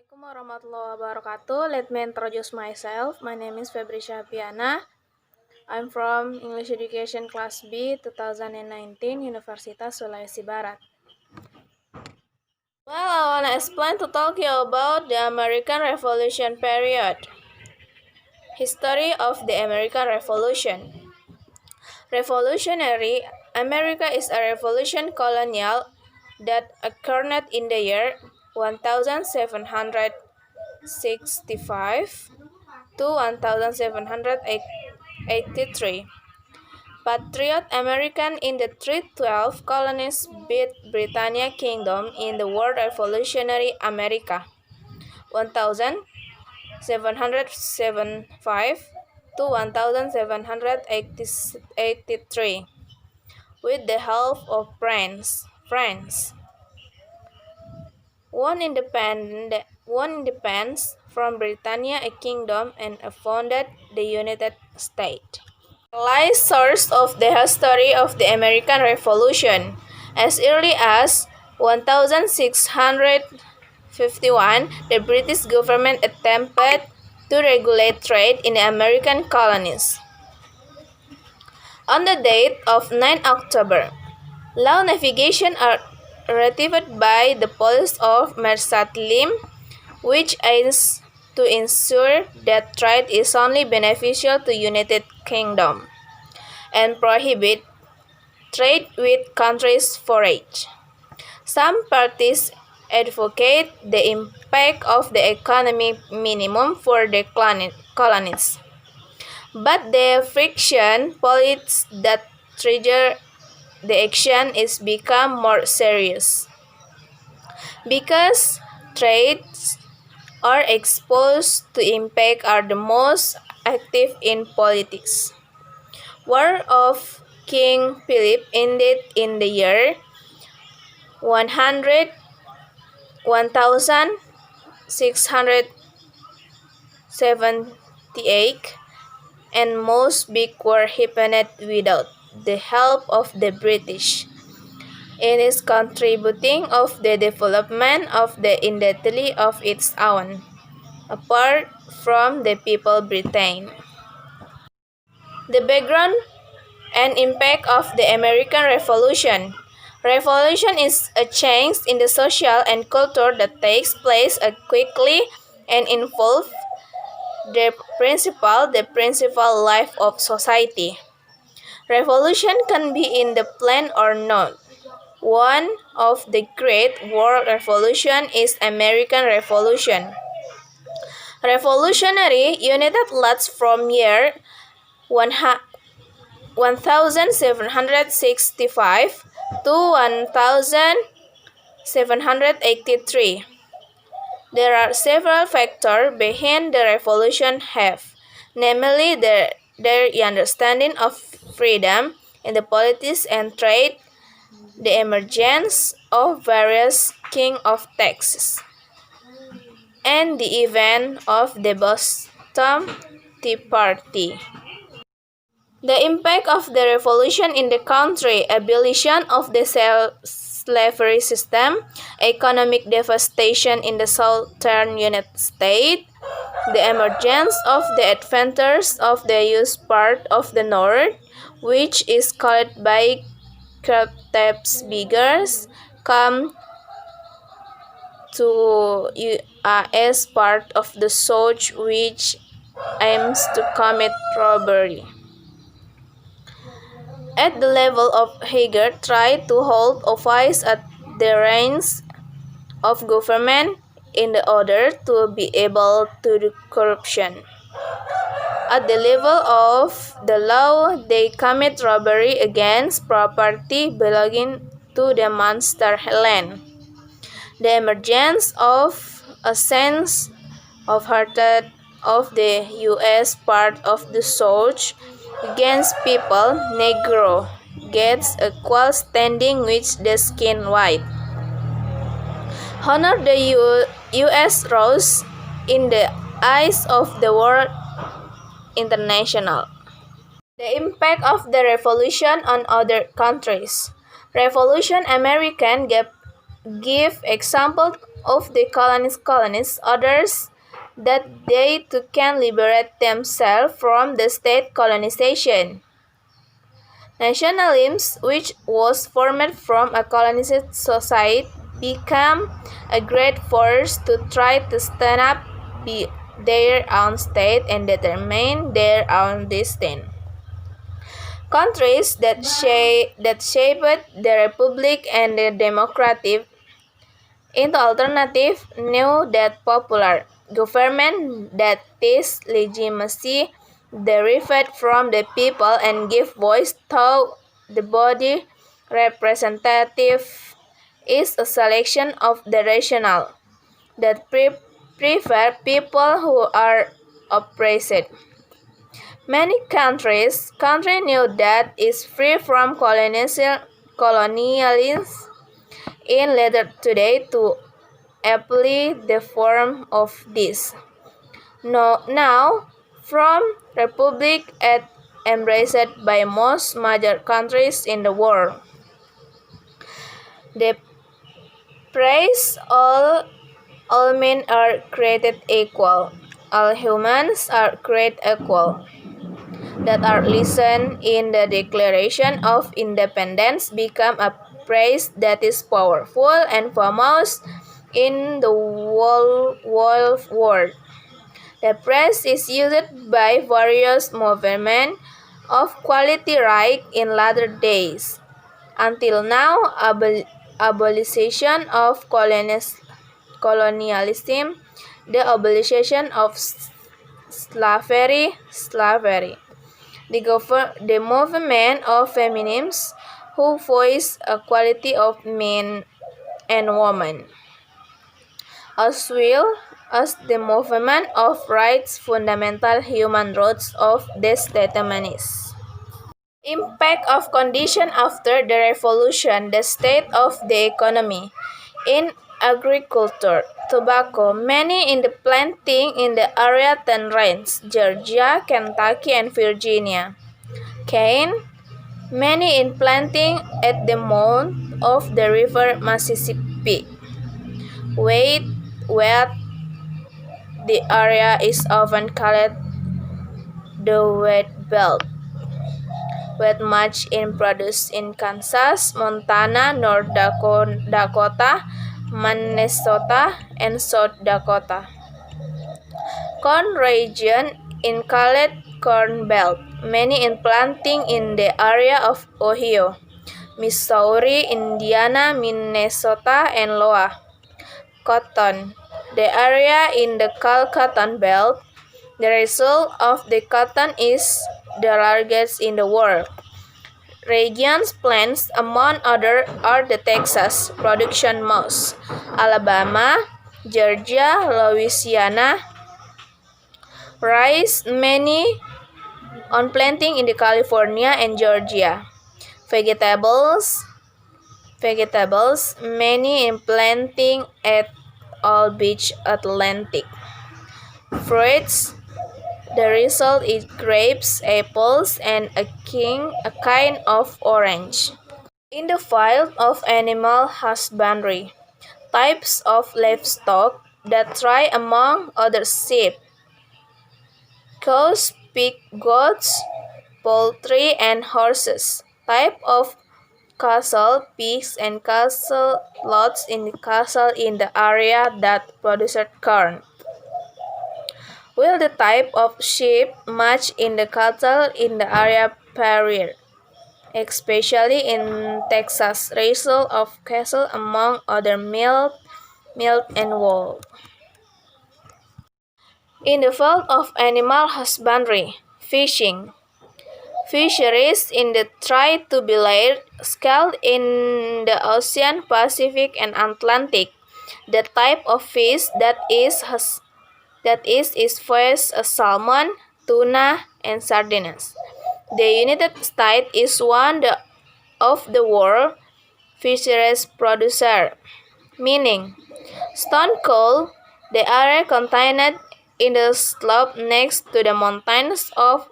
Assalamualaikum warahmatullahi wabarakatuh. Let me introduce myself. My name is Febri Syapiana. I'm from English Education Class B 2019, Universitas Sulawesi Barat. Well, I want to explain to talk you about the American Revolution period. History of the American Revolution. Revolutionary America is a revolution colonial that occurred in the year 1765 to 1783. Patriot American in the 312 colonies beat Britannia Kingdom in the World Revolutionary America 1775 to 1783 with the help of France. Won independence from Britannia a kingdom and founded the United States. Lies source of the history of the American Revolution. As early as 1651, the British government attempted to regulate trade in the American colonies. On the date of 9 October, law navigation are ratified by the Police of Mersalim, which aims to ensure that trade is only beneficial to United Kingdom and prohibit trade with countries forage. Some parties advocate the impact of the economic minimum for the colonies, but the friction politics that trigger the action is become more serious because trades are exposed to impact are the most active in politics. War of King Philip ended in the year 1678, and most big war happened without the help of the British. It is contributing of the development of the identity of its own, apart from the people Britain. The background and impact of the American Revolution. Revolution is a change in the social and culture that takes place quickly and involves the principal life of society. Revolution can be in the plan or not. One of the great world revolutions is American Revolution. Revolutionary United lasts from year 1765 to 1783. There are several factors behind the revolution have, namely their understanding of freedom in the politics and trade, the emergence of various king of Texas, and the event of the Boston Tea Party. The impact of the revolution in the country: abolition of the slavery system, economic devastation in the southern United States, the emergence of the advantages of the U.S. part of the North, which is called by crafts beggars, come to U.S. part of the South, which aims to commit robbery. At the level of Hager tried to hold office at the reins of government in order to be able to do corruption. At the level of the law, they commit robbery against property belonging to the master land. The emergence of a sense of hatred of the U.S. part of the South against people Negro gets equal standing with the skin white. Honor the U.S. rose in the eyes of the world international. The impact of the revolution on other countries. Revolution American gave give examples of the colonies, others that they too can liberate themselves from the state colonization. Nationalism, which was formed from a colonized society, became a great force to try to stand up their own state and determine their own destiny. Countries that shaped the republic and the democratic into alternative knew that popular government that this legitimacy derived from the people and give voice to the body representative is a selection of the rational that prefer people who are oppressed. Many countries knew that is free from colonialism in later today to apply the form of this. Now, from republic at embraced by most major countries in the world. They praise all men are created equal. All humans are created equal. That are listed in the Declaration of Independence become a phrase that is powerful and famous in the whole world. The phrase is used by various movements of quality right in latter days. Until now, abolition of colonialism, the abolition of slavery. The movement of feminism who voice equality of men and women, as well as the movement of rights, fundamental human rights of the statements. Impact of condition after the revolution, the state of the economy. In agriculture, tobacco, many in the planting in the area 10 range, Georgia, Kentucky, and Virginia. Cane, many in planting at the mouth of the river Mississippi. Wheat, the area is often called the wheat belt. Wheat much in produced in Kansas, Montana, North Dakota, Minnesota, and South Dakota. Corn region in called Corn Belt, many in planting in the area of Ohio, Missouri, Indiana, Minnesota, and Iowa. Cotton, the area in the Cotton Belt. The result of the cotton is the largest in the world. Regions plants, among others, are the Texas production mouse, Alabama, Georgia, Louisiana. Rice, many on planting in the California and Georgia. Vegetables, many in planting at all beach Atlantic. Fruits, the result is grapes, apples, and a kind of orange. In the field of animal husbandry, types of livestock that thrive among other sheep, cows, pig, goats, poultry, and horses. Type of castle, pigs, and castle lots in the castle in the area that produces corn. Will the type of sheep match in the cattle in the area period, especially in Texas, result of cattle among other milk, and wool. In the field of animal husbandry, fishing. Fisheries in the try to be large scale in the Ocean, Pacific, and Atlantic. The type of fish that is fish, salmon, tuna, and sardines. The United States is one of the world fisheries producer, meaning Stone Cold, the area contained in the slope next to the mountains of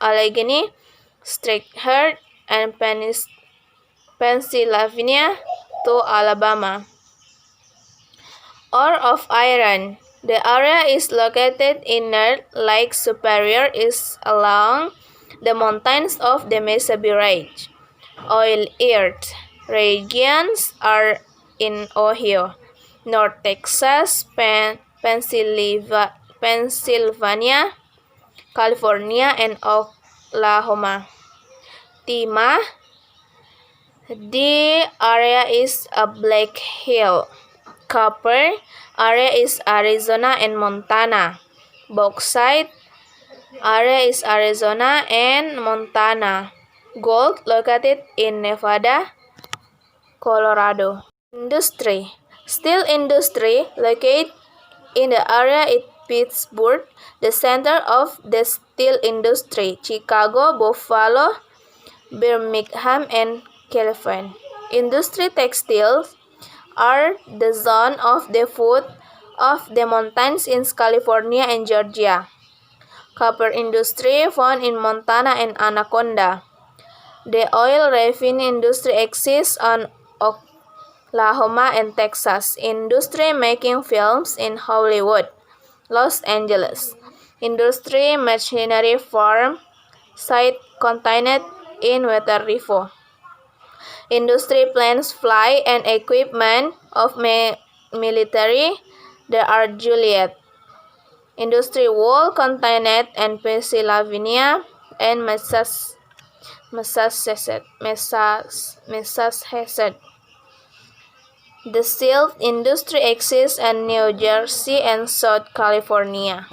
Allegheny, Strickland, and Pennsylvania to Alabama. Ore of iron. The area is located in North Lake Superior is along the mountains of the Mississippi Range. Oil earth regions are in Ohio, North Texas, Pennsylvania, California, and Oklahoma. Timah. The area is a black hill. Copper area is Arizona and Montana. Bauxite area is Arizona and Montana. Gold located in Nevada, Colorado. Industry. Steel industry located in the area is Pittsburgh, the center of the steel industry. Chicago, Buffalo, Birmingham, and Cleveland. Industry textiles are the zone of the foot of the mountains in California and Georgia. Copper industry found in Montana and Anaconda. The oil refining industry exists on Oklahoma and Texas. Industry making films in Hollywood, Los Angeles. Industry machinery farm site contained in Water River. Industry planes fly and equipment of military. There are Juliet. Industry wool contained in Pennsylvania and Massachusetts. The silk industry exists in New Jersey and South California.